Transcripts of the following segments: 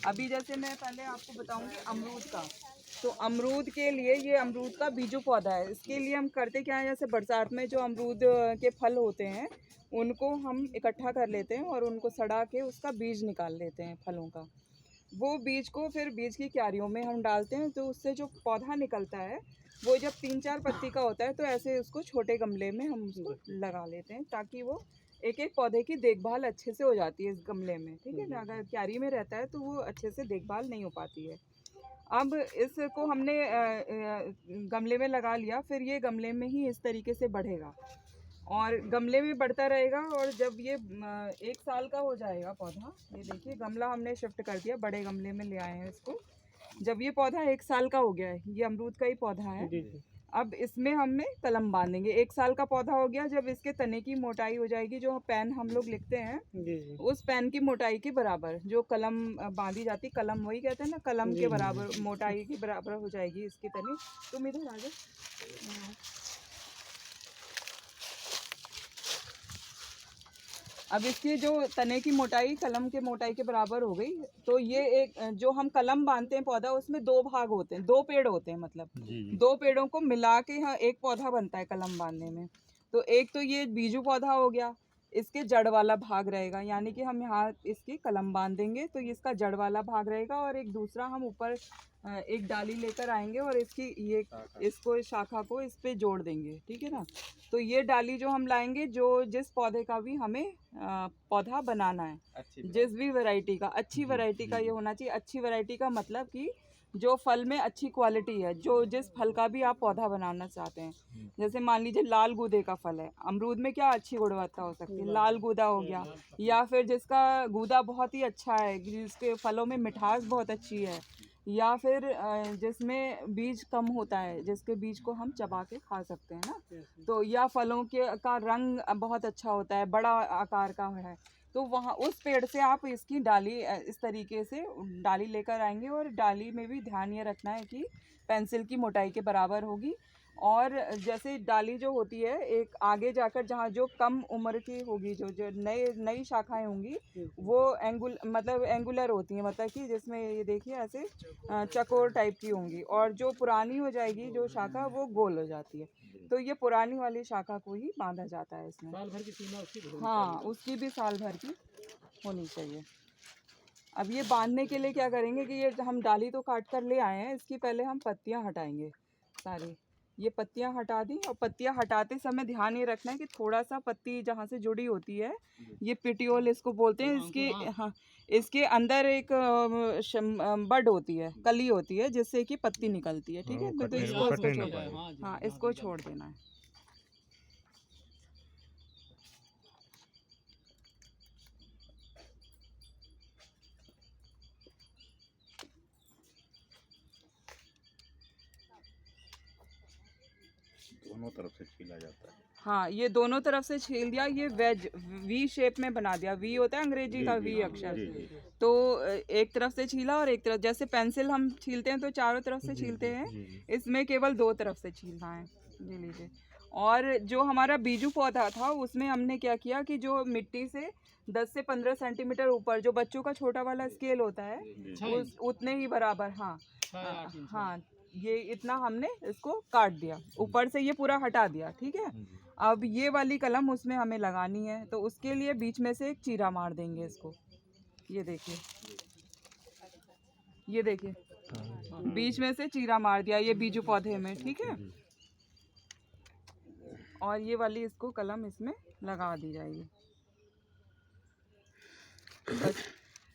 अभी जैसे मैं पहले आपको बताऊंगी अमरूद का। तो अमरूद के लिए ये अमरूद का बीजू पौधा है। इसके लिए हम करते क्या है, जैसे बरसात में जो अमरूद के फल होते हैं उनको हम इकट्ठा कर लेते हैं और उनको सड़ा के उसका बीज निकाल लेते हैं फलों का। वो बीज को फिर बीज की क्यारियों में हम डालते हैं, तो उससे जो पौधा निकलता है वो जब 3-4 पत्ती का होता है तो ऐसे उसको छोटे गमले में हम उसको लगा लेते हैं, ताकि वो एक एक पौधे की देखभाल अच्छे से हो जाती है इस गमले में। ठीक है ना, अगर क्यारी में रहता है तो वो अच्छे से देखभाल नहीं हो पाती है। अब इसको हमने गमले में लगा लिया, फिर ये गमले में ही इस तरीके से बढ़ेगा और गमले में बढ़ता रहेगा। और जब ये 1 साल का हो जाएगा पौधा, ये देखिए गमला हमने शिफ्ट कर दिया, बड़े गमले में ले आए हैं इसको। जब ये पौधा 1 साल का हो गया है, ये अमरूद का ही पौधा है, अब इसमें हमें कलम बांधेंगे। 1 साल का पौधा हो गया, जब इसके तने की मोटाई हो जाएगी, जो पेन हम लोग लिखते हैं उस पेन की मोटाई के बराबर, जो कलम बांधी जाती, कलम वही कहते हैं ना, कलम के बराबर मोटाई के बराबर हो जाएगी इसकी तनी। तुम इधर आ जाओ। अब इसकी जो तने की मोटाई कलम के मोटाई के बराबर हो गई, तो ये एक जो हम कलम बांधते हैं पौधा, उसमें 2 भाग होते हैं, 2 पेड़ होते हैं, मतलब 2 पेड़ों को मिला के यहाँ एक पौधा बनता है कलम बांधने में। तो एक तो ये बीजू पौधा हो गया, इसके जड़ वाला भाग रहेगा, यानी कि हम यहाँ इसकी कलम बांध देंगे तो इसका जड़ वाला भाग रहेगा, और एक दूसरा हम ऊपर एक डाली लेकर आएंगे और इसकी ये इसको शाखा को इस पे जोड़ देंगे। ठीक है ना, तो ये डाली जो हम लाएंगे, जो जिस पौधे का भी हमें पौधा बनाना है, जिस भी वैरायटी का, अच्छी वैरायटी का ये होना चाहिए। अच्छी वैरायटी का मतलब कि जो फल में अच्छी क्वालिटी है, जो जिस फल का भी आप पौधा बनाना चाहते हैं। जैसे मान लीजिए लाल गूदे का फल है, अमरूद में क्या अच्छी गुणवत्ता हो सकती है, लाल गूदा हो गया, या फिर जिसका गूदा बहुत ही अच्छा है, जिसके फलों में मिठास बहुत अच्छी है, या फिर जिसमें बीज कम होता है, जिसके बीज को हम चबा के खा सकते हैं ना, तो या फलों के का रंग बहुत अच्छा होता है, बड़ा आकार का है, तो वहाँ उस पेड़ से आप इसकी डाली इस तरीके से डाली लेकर आएंगे। और डाली में भी ध्यान ये रखना है कि पेंसिल की मोटाई के बराबर होगी। और जैसे डाली जो होती है, एक आगे जाकर जहाँ जो कम उम्र की होगी, जो जो नई शाखाएं होंगी, वो मतलब एंगुलर होती हैं, मतलब कि जिसमें ये देखिए ऐसे चकोर टाइप की होंगी, और जो पुरानी हो जाएगी जो शाखा, वो गोल हो जाती है। तो ये पुरानी वाली शाखा को ही बांधा जाता है इसमें। साल भर की सीमा उसकी, हाँ, उसकी भी साल भर की होनी चाहिए। अब ये बांधने के लिए क्या करेंगे कि ये हम डाली तो काट कर ले आए हैं, इसकी पहले हम पत्तियां हटाएंगे सारी। ये पत्तियां हटा दी, और पत्तियां हटाते समय ध्यान ये रखना है कि थोड़ा सा पत्ती जहाँ से जुड़ी होती है, ये पिटियोल इसको बोलते हैं, इसके हाँ, इसके अंदर एक बड होती है, कली होती है, जिससे कि पत्ती निकलती है। ठीक है, तो इसको हाँ, इसको छोड़ देना है। दोनों तरफ से छीला जाता है। हाँ, ये दोनों तरफ से छील दिया, ये वेज वी शेप में बना दिया। वी होता है अंग्रेजी का वी अक्षर, तो एक तरफ से छीला और एक तरफ, जैसे पेंसिल हम छीलते हैं तो चारों तरफ से छीलते हैं, इसमें केवल 2 तरफ से छीलना है। जी लीजिए। और जो हमारा बीजू पौधा था, उसमें हमने क्या किया कि जो मिट्टी से 10 से 15 सेंटीमीटर ऊपर, जो बच्चों का छोटा वाला स्केल होता है, उस उतने ही बराबर, हाँ हाँ, ये इतना हमने इसको काट दिया, ऊपर से ये पूरा हटा दिया। ठीक है, अब ये वाली कलम उसमें हमें लगानी है, तो उसके लिए बीच में से एक चीरा मार देंगे इसको। ये देखिए, ये देखिए, बीच में से चीरा मार दिया ये बीजू पौधे में। ठीक है, और ये वाली इसको कलम इसमें लगा दी जाएगी। बस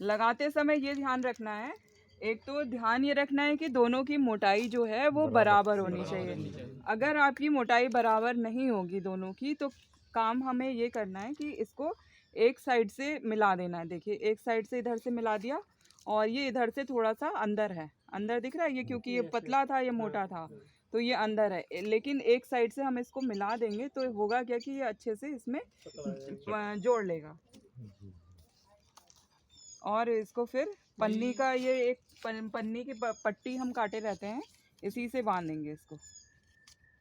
लगाते समय ये ध्यान रखना है, एक तो ध्यान ये रखना है कि दोनों की मोटाई जो है वो बराबर होनी चाहिए। अगर आपकी मोटाई बराबर नहीं होगी दोनों की, तो काम हमें ये करना है कि इसको एक साइड से मिला देना है। देखिए, एक साइड से इधर से मिला दिया, और ये इधर से थोड़ा सा अंदर है, अंदर दिख रहा है ये, क्योंकि ये पतला था, ये मोटा था, तो ये अंदर है। लेकिन एक साइड से हम इसको मिला देंगे तो होगा क्या कि ये अच्छे से इसमें जोड़ लेगा। और इसको फिर पन्नी का, ये एक पन्नी की पट्टी हम काटे रहते हैं, इसी से बांधेंगे इसको।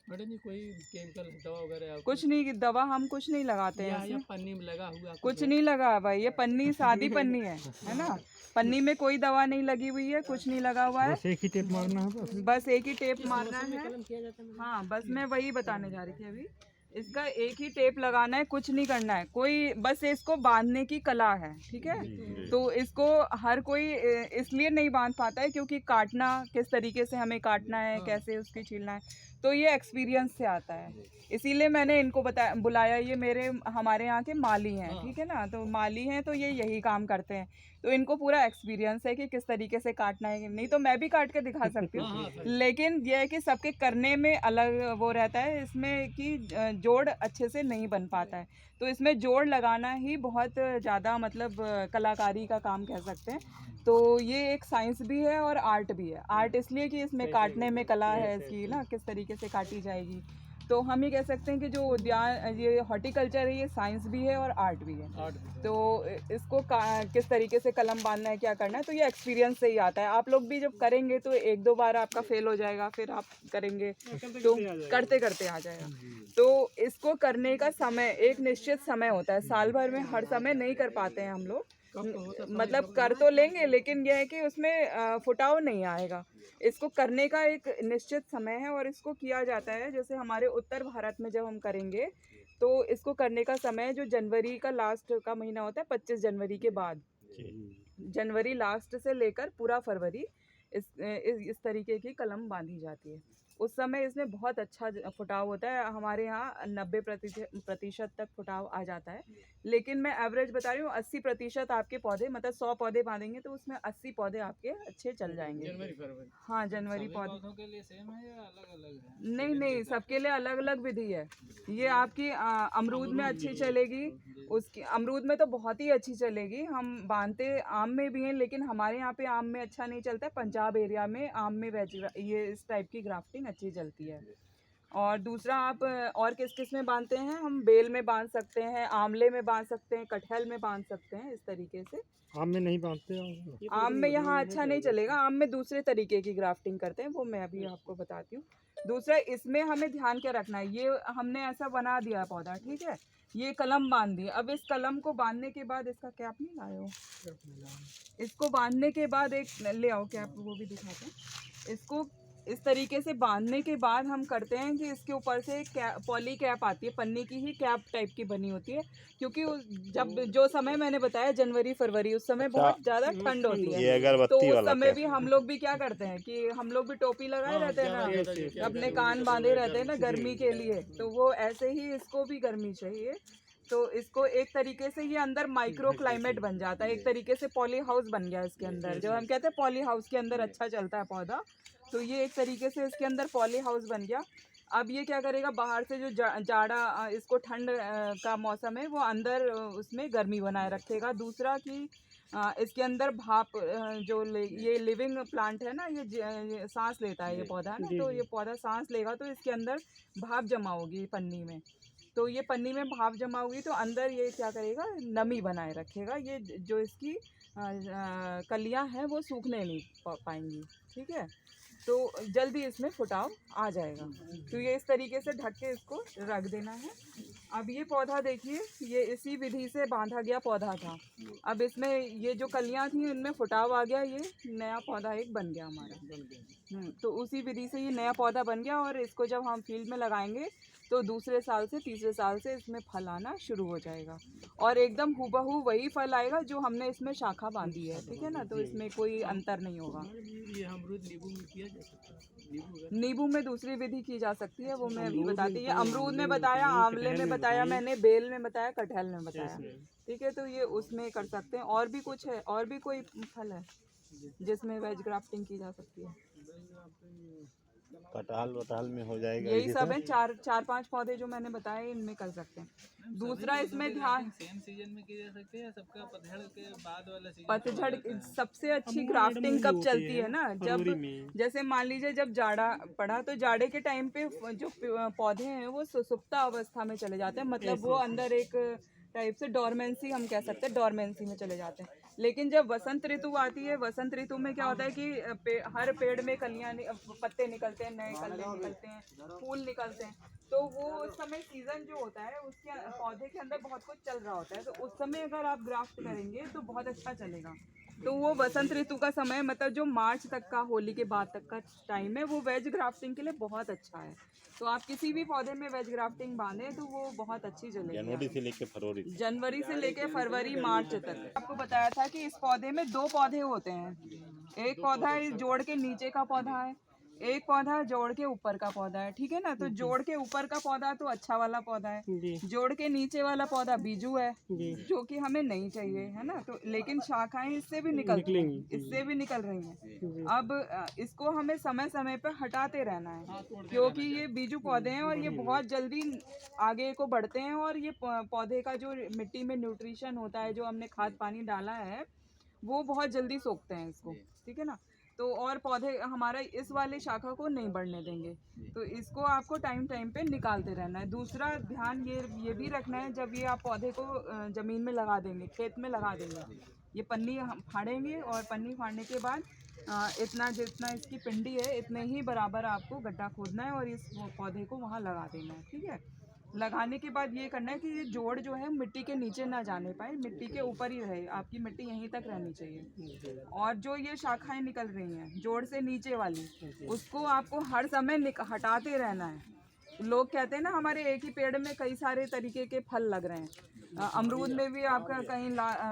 मैडम जी कोई केमिकल दवा वगैरह आपको? कुछ नहीं, दवा हम कुछ नहीं लगाते हैं या इसमें, पन्नी में लगा हुआ कुछ नहीं लगा भाई, ये पन्नी सादी पन्नी है ना, पन्नी में कोई दवा नहीं लगी हुई है, कुछ नहीं लगा हुआ है, बस एक ही टेप मारना है, बस एक ही टेप मारना है। कलम किया जाता है? हाँ बस मैं वही बताने जा रही थी अभी, इसका एक ही टेप लगाना है, कुछ नहीं करना है कोई, बस इसको बांधने की कला है, ठीक है। तो इसको हर कोई इसलिए नहीं बांध पाता है क्योंकि काटना किस तरीके से हमें काटना है, कैसे उसकी छीलना है, तो ये एक्सपीरियंस से आता है, इसीलिए मैंने इनको बुलाया। ये हमारे यहाँ के माली हैं, ठीक है ना, तो माली हैं तो ये यही काम करते हैं, तो इनको पूरा एक्सपीरियंस है कि किस तरीके से काटना है। नहीं तो मैं भी काट के दिखा सकती हूँ, लेकिन यह है कि सबके करने में अलग वो रहता है, इसमें कि जोड़ अच्छे से नहीं बन पाता है, तो इसमें जोड़ लगाना ही बहुत ज़्यादा मतलब कलाकारी का काम कह सकते हैं। तो ये एक साइंस भी है और आर्ट भी है। आर्ट इसलिए कि इसमें काटने में कला है इसकी ना, किस तरीके से काटी जाएगी। तो हम ये कह सकते हैं कि जो उद्यान, ये हॉर्टिकल्चर है, ये साइंस भी है और आर्ट भी है। तो इसको किस तरीके से कलम बांधना है, क्या करना है, तो ये एक्सपीरियंस से ही आता है। आप लोग भी जब करेंगे तो एक दो बार आपका फेल हो जाएगा, फिर आप करेंगे तो करते करते आ जाएगा। तो इसको करने का समय, एक निश्चित समय होता है, साल भर में हर समय नहीं कर पाते हैं हम लोग, मतलब कर तो लेंगे, लेकिन यह है कि उसमें फुटाव नहीं आएगा। इसको करने का एक निश्चित समय है और इसको किया जाता है, जैसे हमारे उत्तर भारत में जब हम करेंगे तो इसको करने का समय जो जनवरी का लास्ट का महीना होता है, 25 जनवरी के बाद, जनवरी लास्ट से लेकर पूरा फरवरी, इस तरीके की कलम बांधी जाती है। उस समय इसमें बहुत अच्छा फुटाव होता है, हमारे यहाँ 90% तक फुटाव आ जाता है, लेकिन मैं एवरेज बता रही हूँ 80% आपके पौधे, मतलब 100 पौधे बांधेंगे तो उसमें 80 पौधे आपके अच्छे चल जाएंगे। जनवरी फरवरी? हाँ जनवरी पौधों के लिए सेम है या अलग अलग है? नहीं नहीं, सबके लिए अलग अलग विधि है। ये आपकी अमरूद में अच्छी चलेगी, उसकी अमरूद में तो बहुत ही अच्छी चलेगी। हम बांधते आम में भी हैं, लेकिन हमारे यहाँ पे आम में अच्छा नहीं चलता है, पंजाब एरिया में आम में ये इस टाइप की ग्राफ्टिंग अच्छी चलती है। और दूसरा आप और किस किस में बांधते हैं, हम बेल में बांध सकते हैं, आंवले में बांध सकते हैं, कटहल में बांध सकते हैं, इस तरीके से। आम में नहीं बांधते? आम में यहाँ अच्छा नहीं चलेगा, आम में दूसरे तरीके की ग्राफ्टिंग करते हैं, वो मैं अभी आपको बताती हूँ। दूसरा इसमें हमें ध्यान क्या रखना है, ये हमने ऐसा बना दिया पौधा, ठीक है, ये कलम बांध दी। अब इस कलम को बांधने के बाद, इसका कैप नहीं लाए हो, इसको बांधने के बाद एक ले आओ कैप, वो भी दिखाते हैं। इसको इस तरीके से बांधने के बाद हम करते हैं कि इसके ऊपर से पॉली कैप आती है, पन्नी की ही कैप टाइप की बनी होती है, क्योंकि जब जो समय मैंने बताया जनवरी फरवरी, उस समय बहुत ज़्यादा ठंड होती है, तो उस समय भी हम लोग भी क्या करते हैं कि हम लोग भी टोपी लगाए रहते हैं ना, अपने कान बांधे रहते हैं ना गर्मी के लिए, तो वो ऐसे ही इसको भी गर्मी चाहिए। तो इसको एक तरीके से ये अंदर माइक्रो क्लाइमेट बन जाता है, एक तरीके से पॉली हाउस बन गया इसके अंदर। जब हम कहते हैं पॉली हाउस के अंदर अच्छा चलता है पौधा, तो ये एक तरीके से इसके अंदर पॉली हाउस बन गया। अब ये क्या करेगा, बाहर से जो जाड़ा, इसको ठंड का मौसम है, वो अंदर उसमें गर्मी बनाए रखेगा। दूसरा कि इसके अंदर भाप, ये लिविंग प्लांट है ना, ये सांस लेता है, ये पौधा ना, तो ये पौधा सांस लेगा तो इसके अंदर भाप जमा होगी पन्नी में, तो ये पन्नी में भाप जमा होगी तो अंदर ये क्या करेगा, नमी बनाए रखेगा। ये जो इसकी कलियां हैं वो सूखने नहीं पाएंगी, ठीक है, तो जल्दी इसमें फुटाव आ जाएगा। तो ये इस तरीके से ढक के इसको रख देना है। अब ये पौधा देखिए, ये इसी विधि से बांधा गया पौधा था, अब इसमें ये जो कलियां थी उनमें फुटाव आ गया, ये नया पौधा एक बन गया हमारा। तो उसी विधि से ये नया पौधा बन गया, और इसको जब हम फील्ड में लगाएंगे तो दूसरे साल से तीसरे साल से इसमें फल आना शुरू हो जाएगा, और एकदम हूबहू वही फल आएगा जो हमने इसमें शाखा बांधी है, ठीक है ना, तो इसमें कोई अंतर नहीं होगा। ये अमरूद नींबू में किया जा सकता है? नींबू में दूसरी विधि की जा सकती है, वो मैं अभी बताती हूँ। अमरूद में बताया, आंवले में बताया मैंने, बेल में बताया, कटहल में बताया, ठीक है, तो ये उसमें कर सकते हैं। और भी कुछ है, और भी कोई फल है जिसमें वेज ग्राफ्टिंग की जा सकती है? कटहल में हो जाएगा, यही सब है, चार पांच पौधे जो मैंने बताए इनमें कर सकते हैं। दूसरा इसमें ध्यान, सेम सीजन में की जा सकती है या सबका पतझड़ के बाद वाला सीजन? पतझड़ सबसे अच्छी ग्राफ्टिंग कब चलती है ना, जब जैसे मान लीजिए जब जाड़ा पड़ा, तो जाड़े के टाइम पे जो पौधे हैं वो सुसुप्ता अवस्था में चले जाते हैं, मतलब वो अंदर एक टाइप से डोरमेंसी हम कह सकते हैं, डोरमेंसी में चले जाते हैं। लेकिन जब वसंत ऋतु आती है, वसंत ऋतु में क्या होता है कि हर पेड़ में कलियां पत्ते निकलते हैं, नए कल्ले निकलते हैं, फूल निकलते हैं। तो वो उस समय सीजन जो होता है उसके पौधे के अंदर बहुत कुछ चल रहा होता है, तो उस समय अगर आप ग्राफ्ट करेंगे तो बहुत अच्छा चलेगा। तो वो वसंत ऋतु का समय मतलब जो मार्च तक का, होली के बाद तक का टाइम है, वो वेज ग्राफ्टिंग के लिए बहुत अच्छा है। तो आप किसी भी पौधे में वेज ग्राफ्टिंग बांधे तो वो बहुत अच्छी चलेगी। जनवरी से लेके फरवरी मार्च तक। आपको बताया था कि इस पौधे में 2 पौधे होते हैं। एक पौधा इस जोड़ के नीचे का पौधा है, एक पौधा जोड़ के ऊपर का पौधा है, ठीक है ना। तो जोड़ के ऊपर का पौधा तो अच्छा वाला पौधा है, जोड़ के नीचे वाला पौधा बीजू है, जो कि हमें नहीं चाहिए, है ना। तो लेकिन शाखाएं इससे भी इससे भी निकल रही हैं। अब इसको हमें समय समय पर हटाते रहना है, क्योंकि ये बीजू पौधे हैं और ये बहुत जल्दी आगे को बढ़ते हैं, और ये पौधे का जो मिट्टी में न्यूट्रिशन होता है, जो हमने खाद पानी डाला है, वो बहुत जल्दी सोखते हैं इसको, ठीक है ना। तो और पौधे हमारा इस वाले शाखा को नहीं बढ़ने देंगे, तो इसको आपको टाइम टाइम पे निकालते रहना है। दूसरा ध्यान ये भी रखना है, जब ये आप पौधे को ज़मीन में लगा देंगे, खेत में लगा देंगे, ये पन्नी हम फाड़ेंगे, और पन्नी फाड़ने के बाद इतना जितना इसकी पिंडी है इतने ही बराबर आपको गड्ढा खोदना है और इस पौधे को वहाँ लगा देना है, ठीक है। लगाने के बाद ये करना है कि ये जोड़ जो है मिट्टी के नीचे ना जाने पाए, मिट्टी के ऊपर ही रहे, आपकी मिट्टी यहीं तक रहनी चाहिए। और जो ये शाखाएं निकल रही हैं जोड़ से नीचे वाली, उसको आपको हर समय हटाते रहना है। लोग कहते हैं ना हमारे एक ही पेड़ में कई सारे तरीके के फल लग रहे हैं। अमरूद में भी आपका कहीं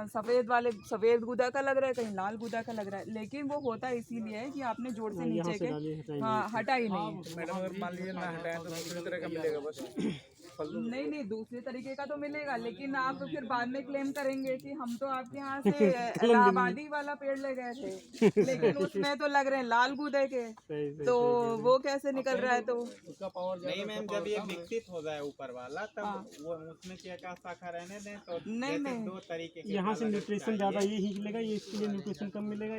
सफ़ेद गूदा का लग रहा है, कहीं लाल गूदा का लग रहा है, लेकिन वो होता इसीलिए है कि आपने जोड़ से नीचे के हटा ही नहीं है। मैडम अगर मान लीजिए ना हटाएं तो दूसरी तरह का मिलेगा बस। नहीं दूसरे तरीके का तो मिलेगा, लेकिन आप फिर बाद में क्लेम करेंगे कि हम तो आपके यहाँ से इलाहाबादी वाला पेड़ ले गए थे, लेकिन उसमें तो लग रहे हैं लाल गूदे के, तो वो कैसे निकल रहा है। तो उसका पावर नहीं मैम, जब ये विकसित हो जाए ऊपर वाला तब वो उसमें क्या शाखा रहने दें, तो नहीं 2 तरीके के यहाँ से न्यूट्रिशन ज्यादा ये ही मिलेगा, ये इसके लिए न्यूट्रिशन कम मिलेगा,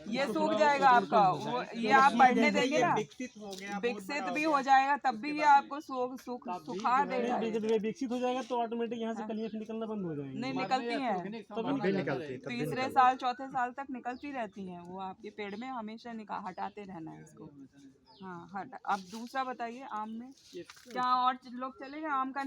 ये सूख जाएगा आपका, वो ये आप बढ़ने देंगे ना, विकसित हो गया, विकसित भी हो जाएगा, तब भी ये आपको सुखा देगा। विकसित हो जाएगा तो ऑटोमेटिक यहाँ से कलियां निकलना बंद हो जाएंगी। नहीं निकलती हैं, तीसरे साल चौथे साल तक निकलती रहती हैं, वो आपके पेड़ में हमेशा हटाते रहना है इसको। हाँ अब दूसरा बताइए, आम में क्या और लोग चलेगा आम का।